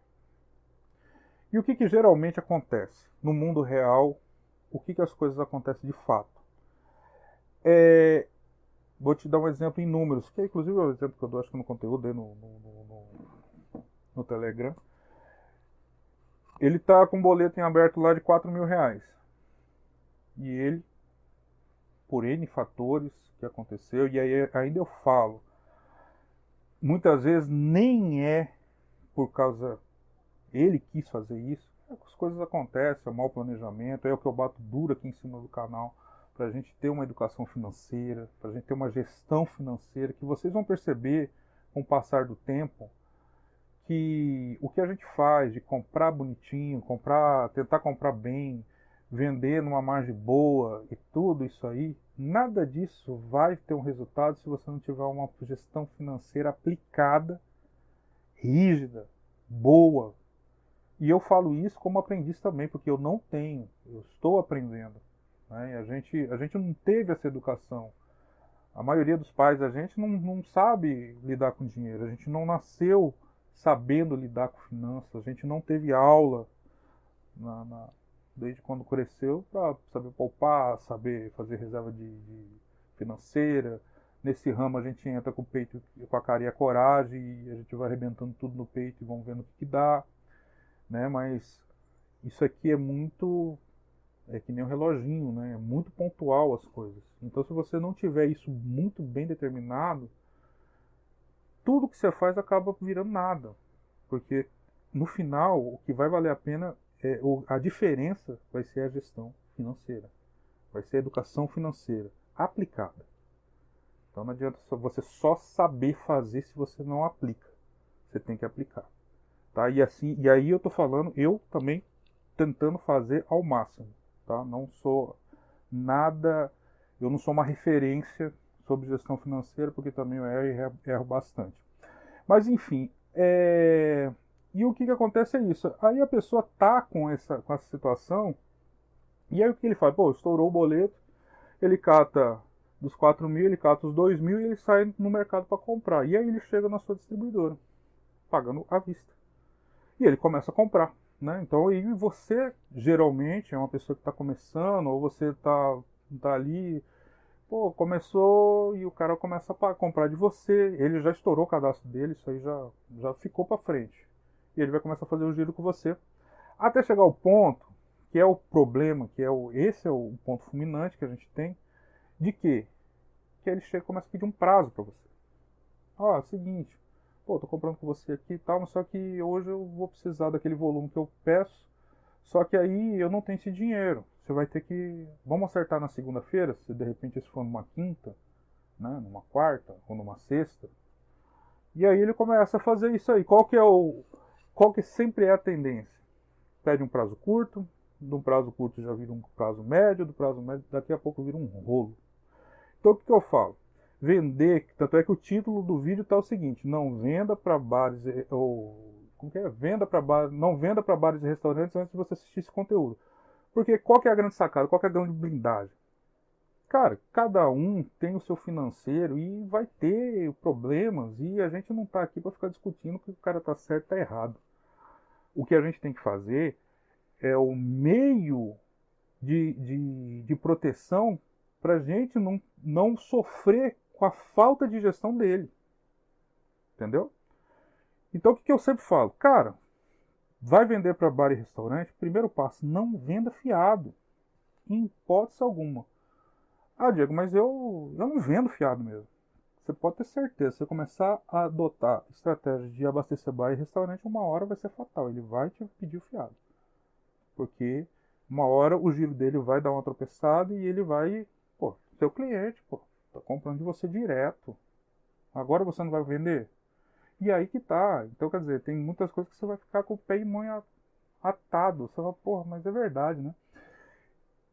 S1: E o que geralmente acontece? No mundo real, o que as coisas acontecem de fato? Vou te dar um exemplo em números, que é inclusive o exemplo que eu dou acho que no conteúdo aí no Telegram. Ele está com um boleto em aberto lá de R$ 4.000. E ele, por N fatores que aconteceu, e aí ainda eu falo, muitas vezes nem é por causa ele quis fazer isso, as coisas acontecem, é mau planejamento, é o que eu bato duro aqui em cima do canal, para a gente ter uma educação financeira, para a gente ter uma gestão financeira, que vocês vão perceber com o passar do tempo que o que a gente faz de comprar bonitinho, tentar comprar bem, vender numa margem boa e tudo isso aí, nada disso vai ter um resultado se você não tiver uma gestão financeira aplicada, rígida, boa. E eu falo isso como aprendiz também, porque eu não tenho, eu estou aprendendo. Né? A gente não teve essa educação. A maioria dos pais da gente não sabe lidar com dinheiro, a gente não nasceu sabendo lidar com finanças, a gente não teve aula desde quando cresceu para saber poupar, saber fazer reserva de financeira. Nesse ramo a gente entra com o peito, com a cara e a coragem, e a gente vai arrebentando tudo no peito e vamos vendo o que dá, né? Mas isso aqui é que nem um reloginho, né? É muito pontual as coisas. Então se você não tiver isso muito bem determinado, tudo que você faz acaba virando nada, porque no final o que vai valer a pena a diferença vai ser a gestão financeira, vai ser a educação financeira aplicada. Então não adianta você só saber fazer se você não aplica, você tem que aplicar, tá? E aí eu tô falando, eu também tentando fazer ao máximo, tá? Não sou nada, eu não sou uma referência sobre gestão financeira, porque também eu erro bastante. Mas enfim, E o que acontece é isso. Aí a pessoa tá com essa situação, e aí o que ele faz? Pô, estourou o boleto, ele cata dos 4.000, ele cata os 2.000 e ele sai no mercado para comprar. E aí ele chega na sua distribuidora, pagando à vista. E ele começa a comprar. Né? Então, aí você geralmente é uma pessoa que está começando, ou você tá ali, pô, começou e o cara começa a comprar de você, ele já estourou o cadastro dele, isso aí já ficou para frente. E ele vai começar a fazer o giro com você, até chegar ao ponto, que é o problema, esse é o ponto fulminante que a gente tem, de que ele chega e começa a pedir um prazo para você. Ó, é o seguinte, pô, tô comprando com você aqui e tal, mas só que hoje eu vou precisar daquele volume que eu peço, só que aí eu não tenho esse dinheiro. Você vai ter que... Vamos acertar na segunda-feira, se de repente isso for numa quinta, né, numa quarta ou numa sexta. E aí ele começa a fazer isso aí. Qual que sempre é a tendência? Pede um prazo curto, de um prazo curto já vira um prazo médio, do prazo médio daqui a pouco vira um rolo. Então o que eu falo? Vender, tanto é que o título do vídeo está o seguinte: não venda para bares ou como que é? Não venda para bares e restaurantes antes de você assistir esse conteúdo. Porque qual que é a grande sacada? Qual que é a grande blindagem? Cara, cada um tem o seu financeiro e vai ter problemas e a gente não está aqui para ficar discutindo que o cara está certo ou está errado. O que a gente tem que fazer é o meio de proteção para a gente não sofrer com a falta de gestão dele. Entendeu? Então o que eu sempre falo? Cara, vai vender para bar e restaurante, primeiro passo, não venda fiado. Em hipótese alguma. Ah, Diego, mas eu não vendo fiado mesmo. Você pode ter certeza, se você começar a adotar estratégia de abastecer bar e restaurante, uma hora vai ser fatal. Ele vai te pedir o fiado. Porque uma hora o giro dele vai dar uma tropeçada e ele vai... Pô, seu cliente, pô, tá comprando de você direto. Agora você não vai vender? E aí que tá. Então, quer dizer, tem muitas coisas que você vai ficar com o pé e mão atado. Você fala, porra, mas é verdade, né?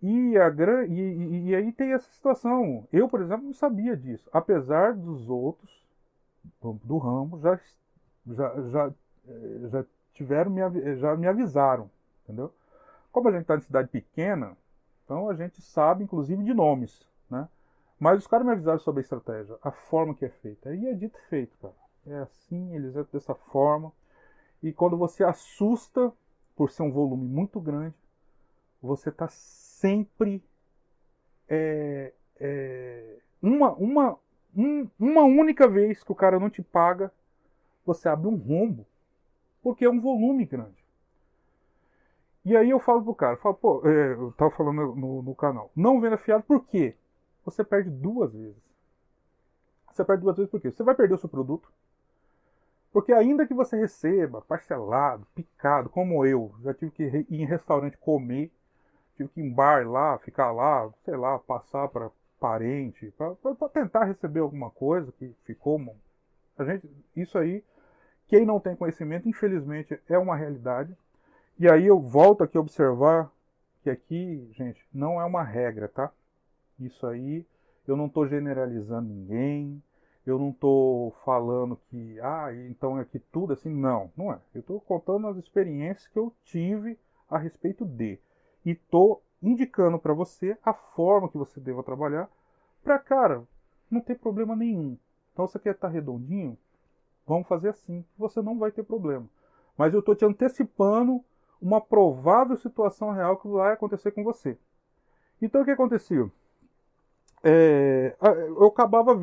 S1: E aí tem essa situação. Eu, por exemplo, não sabia disso. Apesar dos outros do ramo já tiveram, já me avisaram. Entendeu? Como a gente está em cidade pequena, então a gente sabe, inclusive, de nomes. Né? Mas os caras me avisaram sobre a estratégia, a forma que é feita. Aí é dito e feito, cara. É assim, eles é dessa forma. E quando você assusta, por ser um volume muito grande, você está sempre uma única vez que o cara não te paga, você abre um rombo, porque é um volume grande. E aí eu falo pro cara, pô, eu tava falando no canal, não venda fiado, por quê? Você perde duas vezes. Você perde duas vezes por quê? Você vai perder o seu produto, porque ainda que você receba parcelado, picado, como eu, já tive que ir em restaurante comer, tive que ir em bar lá, ficar lá, sei lá, passar para parente, para tentar receber alguma coisa que ficou. Isso aí, quem não tem conhecimento, infelizmente, é uma realidade. E aí eu volto aqui a observar que aqui, gente, não é uma regra, tá? Isso aí, eu não estou generalizando ninguém, eu não estou falando que, então é que tudo assim, não é. Eu estou contando as experiências que eu tive a respeito de. E estou indicando para você a forma que você deva trabalhar para, cara, não ter problema nenhum. Então, você quer estar redondinho? Vamos fazer assim, você não vai ter problema. Mas eu estou te antecipando uma provável situação real que vai acontecer com você. Então, o que aconteceu? Eu acabava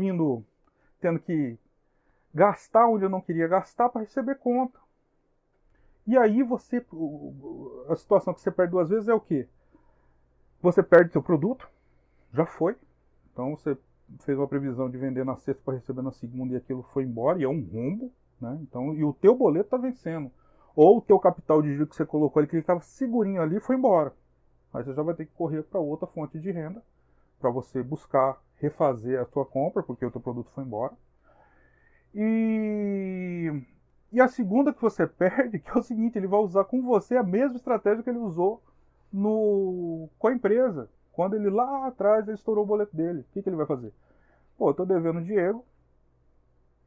S1: tendo que gastar onde eu não queria gastar para receber conta. E aí a situação que você perde duas vezes é o quê? Você perde seu produto, já foi. Então você fez uma previsão de vender na sexta para receber na segunda e aquilo foi embora, e é um rombo, né? Então, e o teu boleto está vencendo. Ou o teu capital de giro que você colocou ali, que ele estava segurinho ali, foi embora. Aí você já vai ter que correr para outra fonte de renda, para você buscar refazer a sua compra, porque o teu produto foi embora. E a segunda que você perde, que é o seguinte, ele vai usar com você a mesma estratégia que ele usou com a empresa. Quando ele lá atrás ele estourou o boleto dele. O que ele vai fazer? Pô, eu tô devendo o Diego,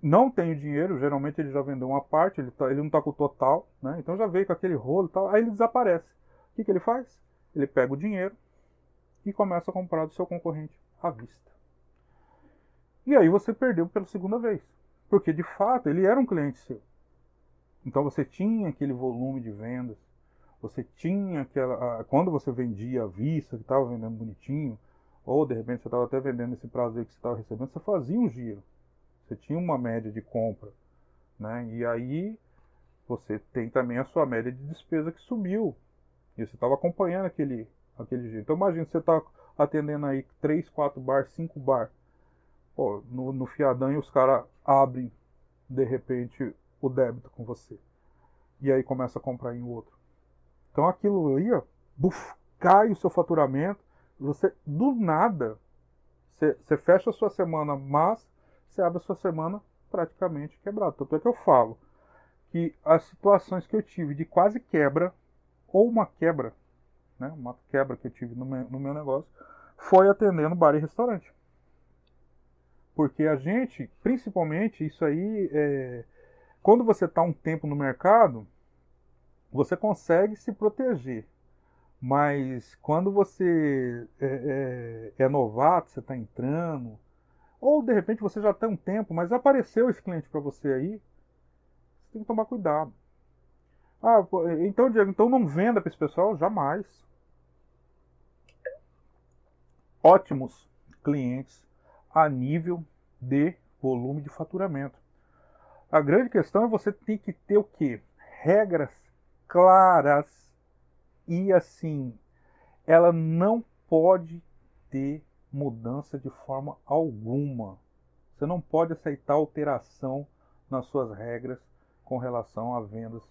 S1: não tem o dinheiro, geralmente ele já vendeu uma parte, ele não está com o total, né? Então já veio com aquele rolo e tal, aí ele desaparece. O que ele faz? Ele pega o dinheiro e começa a comprar do seu concorrente à vista. E aí você perdeu pela segunda vez, porque de fato ele era um cliente seu. Então você tinha aquele volume de vendas, você tinha aquela. Quando você vendia à vista, que estava vendendo bonitinho, ou de repente você estava até vendendo esse prazo aí que você estava recebendo, você fazia um giro. Você tinha uma média de compra, né? E aí você tem também a sua média de despesa que subiu. E você estava acompanhando aquele giro. Então imagina, você está atendendo aí 3, 4 bar, 5 bar. Pô, no fiadão e os caras abrem, de repente, o débito com você. E aí começa a comprar em outro. Então aquilo aí, ó, buf, cai o seu faturamento. Você, do nada, você fecha a sua semana, mas você abre a sua semana praticamente quebrado. Tanto é que eu falo que as situações que eu tive de quase quebra, ou uma quebra, né, uma quebra que eu tive no meu negócio, foi atendendo bar e restaurante. Porque a gente, principalmente, isso aí, quando você está um tempo no mercado, você consegue se proteger. Mas quando você é novato, você está entrando, ou de repente você já tem um tempo, mas apareceu esse cliente para você aí, você tem que tomar cuidado. Ah, então, Diego, então não venda para esse pessoal? Jamais. Ótimos clientes a nível de volume de faturamento. A grande questão é você tem que ter o quê? Regras claras e assim, ela não pode ter mudança de forma alguma. Você não pode aceitar alteração nas suas regras com relação a vendas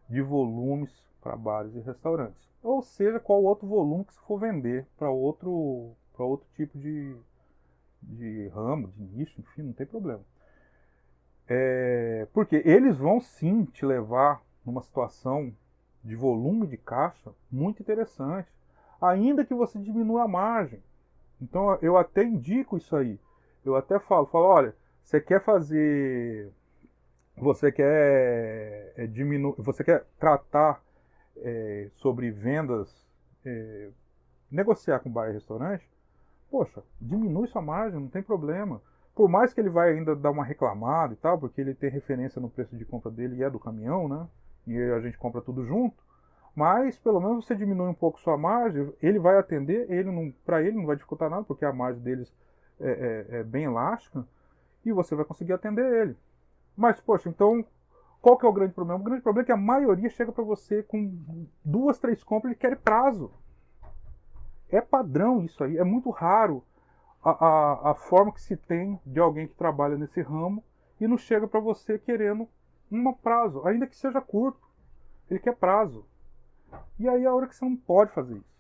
S1: de volumes para bares e restaurantes. Ou seja, qual outro volume que você for vender para outro tipo de ramo, de nicho, enfim, não tem problema. Porque eles vão sim te levar numa situação de volume de caixa muito interessante, ainda que você diminua a margem. Então eu até indico isso aí. Eu até falo, olha, você quer fazer, você quer diminuir, você quer tratar sobre vendas, negociar com bar e restaurante, poxa, diminui sua margem, não tem problema. Por mais que ele vai ainda dar uma reclamada e tal, porque ele tem referência no preço de compra dele e é do caminhão, né? E a gente compra tudo junto. Mas pelo menos você diminui um pouco sua margem, ele vai atender, para ele não vai dificultar nada, porque a margem deles é bem elástica, e você vai conseguir atender ele. Mas, poxa, então, qual que é o grande problema? O grande problema é que a maioria chega para você com 2, 3 compras e quer prazo. É padrão isso aí, é muito raro a forma que se tem de alguém que trabalha nesse ramo e não chega para você querendo um prazo, ainda que seja curto. Ele quer prazo. E aí é a hora que você não pode fazer isso.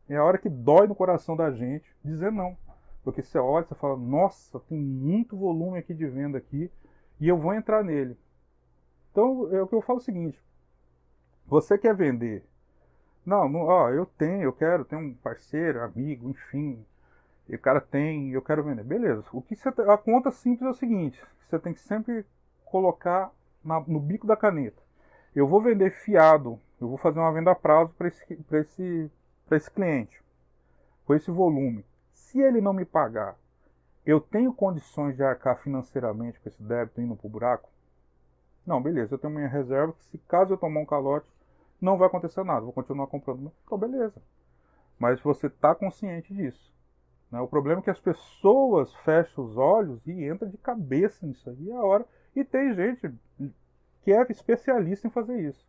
S1: É a hora que dói no coração da gente dizer não. Porque você olha e fala, nossa, tem muito volume aqui de venda aqui e eu vou entrar nele. Então, é o que eu falo o seguinte, você quer vender? Não, ó, eu quero ter um parceiro, amigo, enfim, e o cara tem, eu quero vender. Beleza. A conta simples é o seguinte, você tem que sempre colocar no bico da caneta. Eu vou vender fiado, eu vou fazer uma venda a prazo para esse cliente, com esse volume. Se ele não me pagar, eu tenho condições de arcar financeiramente com esse débito indo para o buraco? Não, beleza, eu tenho minha reserva que se caso eu tomar um calote, não vai acontecer nada, vou continuar comprando. Então, beleza. Mas você está consciente disso. Né? O problema é que as pessoas fecham os olhos e entram de cabeça nisso aí a hora. E tem gente que é especialista em fazer isso.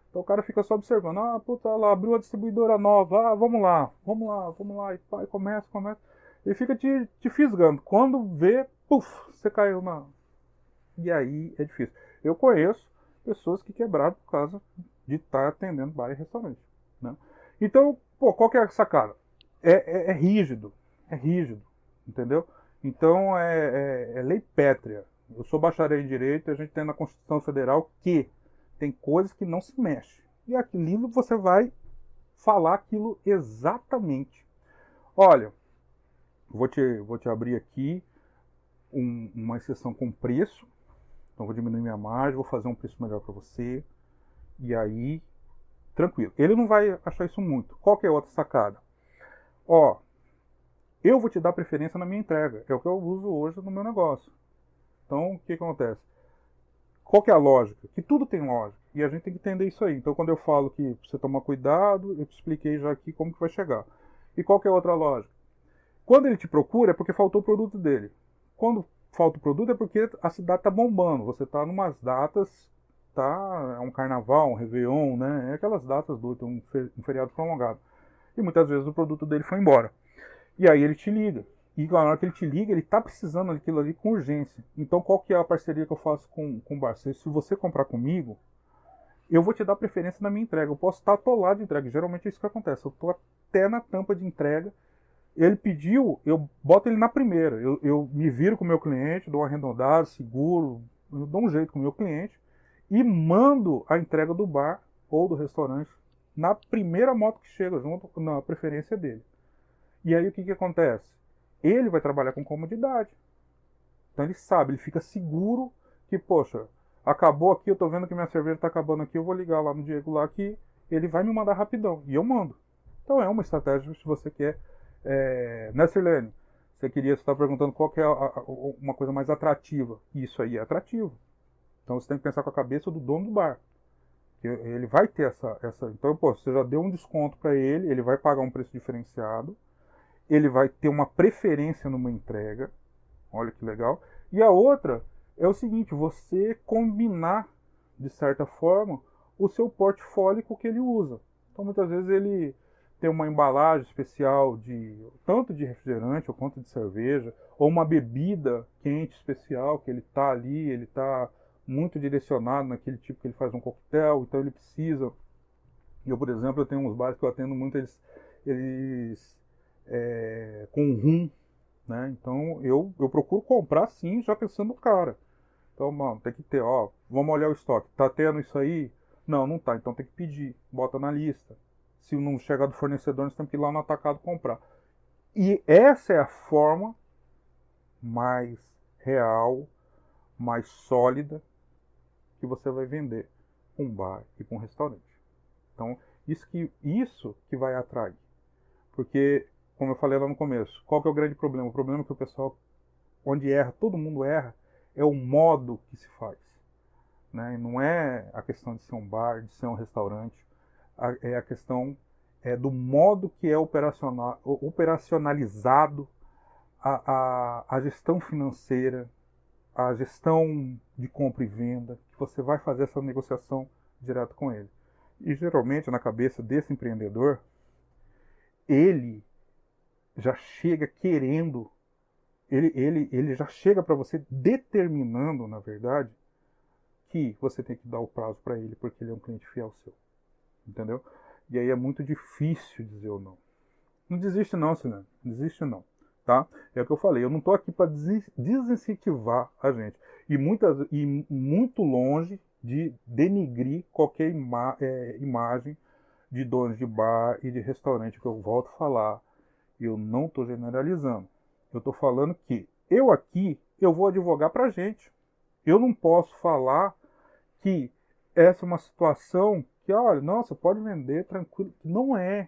S1: Então o cara fica só observando, puta, lá, abriu uma distribuidora nova, vamos lá, e pai, começa. E fica te fisgando. Quando vê, puf, você caiu na... E aí é difícil. Eu conheço pessoas que quebraram por causa de estar atendendo bar e restaurante. Né? Então, qual que é a sacada? É rígido, entendeu? Então é lei pétrea. Eu sou bacharel em Direito e a gente tem na Constituição Federal que tem coisas que não se mexe. E aquilo você vai falar aquilo exatamente. Olha, vou te abrir aqui uma exceção com preço, Então vou diminuir minha margem, vou fazer um preço melhor para você. E aí, tranquilo. Ele não vai achar isso muito. Qual que é a outra sacada? Ó, eu vou te dar preferência na minha entrega. É o que eu uso hoje no meu negócio. Então, o que acontece? Qual que é a lógica? Que tudo tem lógica. E a gente tem que entender isso aí. Então, quando eu falo que você tomar cuidado, eu te expliquei já aqui como que vai chegar. E qual que é a outra lógica? Quando ele te procura é porque faltou o produto dele. Quando falta o produto é porque a cidade está bombando. Você está em umas datas, tá? É um carnaval, um réveillon, né? É aquelas datas do um feriado prolongado. E muitas vezes o produto dele foi embora. E aí ele te liga. E na hora que ele te liga, ele está precisando daquilo ali com urgência. Então qual que é a parceria que eu faço com o bar? Se você comprar comigo, eu vou te dar preferência na minha entrega. Eu posso estar atolado de entrega. Geralmente é isso que acontece. Eu estou até na tampa de entrega. Ele pediu, eu boto ele na primeira. Eu me viro com o meu cliente, dou um arredondado, seguro, eu dou um jeito com o meu cliente e mando a entrega do bar ou do restaurante na primeira moto que chega, junto na preferência dele. E aí o que acontece? Ele vai trabalhar com comodidade. Então ele sabe, ele fica seguro que, poxa, acabou aqui, eu tô vendo que minha cerveja tá acabando aqui, eu vou ligar lá no Diego lá que ele vai me mandar rapidão. E eu mando. Então é uma estratégia se você quer. Né, Sirlene? Você está perguntando qual que é uma coisa mais atrativa. Isso aí é atrativo. Então você tem que pensar com a cabeça do dono do bar. Ele vai ter essa. Então, pô, você já deu um desconto para ele, ele vai pagar um preço diferenciado, ele vai ter uma preferência numa entrega. Olha que legal. E a outra é o seguinte, você combinar, de certa forma, o seu portfólio com o que ele usa. Então, muitas vezes ele tem uma embalagem especial tanto de refrigerante ou quanto de cerveja, ou uma bebida quente especial que ele está ali, ele está muito direcionado naquele tipo que ele faz um coquetel, então ele precisa. Eu, por exemplo, eu tenho uns bares que eu atendo muito, eles com rum, né? Então eu procuro comprar sim, já pensando no cara. Então, mano, tem que ter, ó, vamos olhar o estoque. Tá tendo isso aí? Não, não tá, então tem que pedir, bota na lista. Se não chegar do fornecedor, nós temos que ir lá no atacado comprar. E essa é a forma mais real, mais sólida que você vai vender com um bar e com um restaurante. Então, isso que vai atrair. Porque, como eu falei lá no começo, qual que é o grande problema? O problema é que o pessoal, onde erra, todo mundo erra, é o modo que se faz. Né? E não é a questão de ser um bar, de ser um restaurante, é a questão do modo que é operacionalizado a gestão financeira, a gestão de compra e venda, que você vai fazer essa negociação direto com ele. E geralmente na cabeça desse empreendedor, ele já chega querendo, ele já chega para você determinando, na verdade, que você tem que dar o prazo para ele, porque ele é um cliente fiel seu. Entendeu? E aí é muito difícil dizer ou não. Não desiste não, Silene. Não desiste não. Tá? É o que eu falei. Eu não estou aqui para desincentivar a gente. E muito longe de denigrir qualquer imagem de donos de bar e de restaurante, que eu volto a falar. Eu não estou generalizando. Eu estou falando que eu vou advogar para a gente. Eu não posso falar que essa é uma situação que, olha, nossa, pode vender tranquilo. Não é.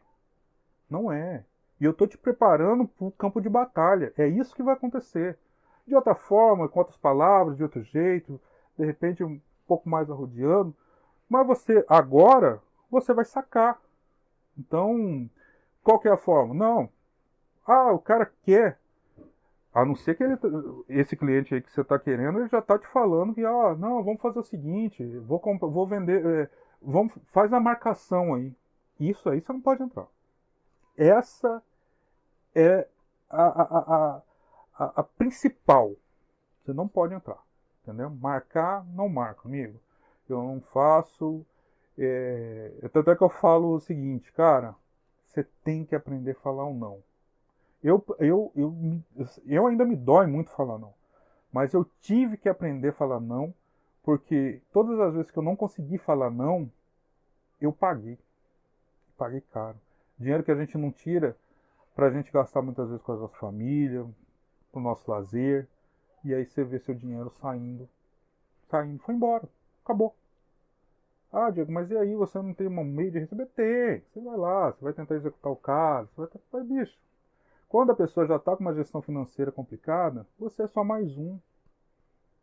S1: Não é. E eu estou te preparando para o campo de batalha. É isso que vai acontecer. De outra forma, com outras palavras, de outro jeito, de repente um pouco mais arrodeando. Mas agora, você vai sacar. Então, qual que é a forma? Não. O cara quer. A não ser que esse cliente aí que você está querendo, ele já está te falando que, não, vamos fazer o seguinte, vou vender, faz a marcação aí. Isso aí você não pode entrar. Essa é a principal. Você não pode entrar. Entendeu? Marcar, não marca, amigo. Eu não faço. Tanto é que eu falo o seguinte, cara, você tem que aprender a falar um não. Eu ainda me dói muito falar não. Mas eu tive que aprender a falar não, porque todas as vezes que eu não consegui falar não, eu paguei. Paguei caro. Dinheiro que a gente não tira pra gente gastar muitas vezes com a nossa família, pro nosso lazer. E aí você vê seu dinheiro saindo caindo. Foi embora. Acabou. Ah, Diego, mas e aí você não tem um meio de receber? Tem. Você vai lá, você vai tentar executar o caso, você vai tentar... Vai, bicho. Quando a pessoa já está com uma gestão financeira complicada, você é só mais um.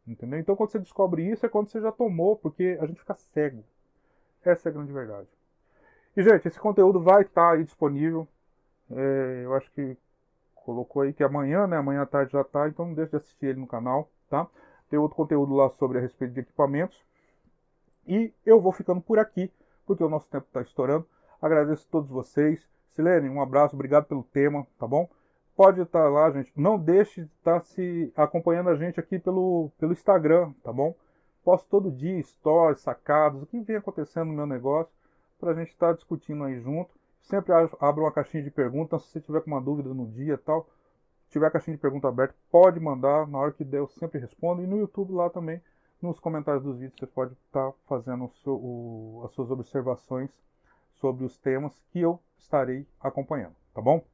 S1: Entendeu? Então quando você descobre isso é quando você já tomou, porque a gente fica cego. Essa é a grande verdade. E, gente, esse conteúdo vai estar aí disponível. Eu acho que colocou aí que amanhã, né? Amanhã à tarde já está, então não deixe de assistir ele no canal, tá? Tem outro conteúdo lá sobre a respeito de equipamentos. E eu vou ficando por aqui, porque o nosso tempo está estourando. Agradeço a todos vocês. Silene, um abraço, obrigado pelo tema, tá bom? Pode estar lá, gente. Não deixe de estar se acompanhando a gente aqui pelo Instagram, tá bom? Posto todo dia stories, sacados, o que vem acontecendo no meu negócio, para a gente estar discutindo aí junto. Sempre abro uma caixinha de perguntas, se você tiver com uma dúvida no dia e tal, tiver a caixinha de pergunta aberta, pode mandar, na hora que der eu sempre respondo. E no YouTube lá também, nos comentários dos vídeos, você pode estar fazendo as suas observações sobre os temas que eu estarei acompanhando, tá bom?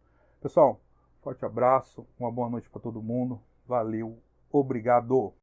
S1: Pessoal, forte abraço, uma boa noite para todo mundo, valeu, obrigado!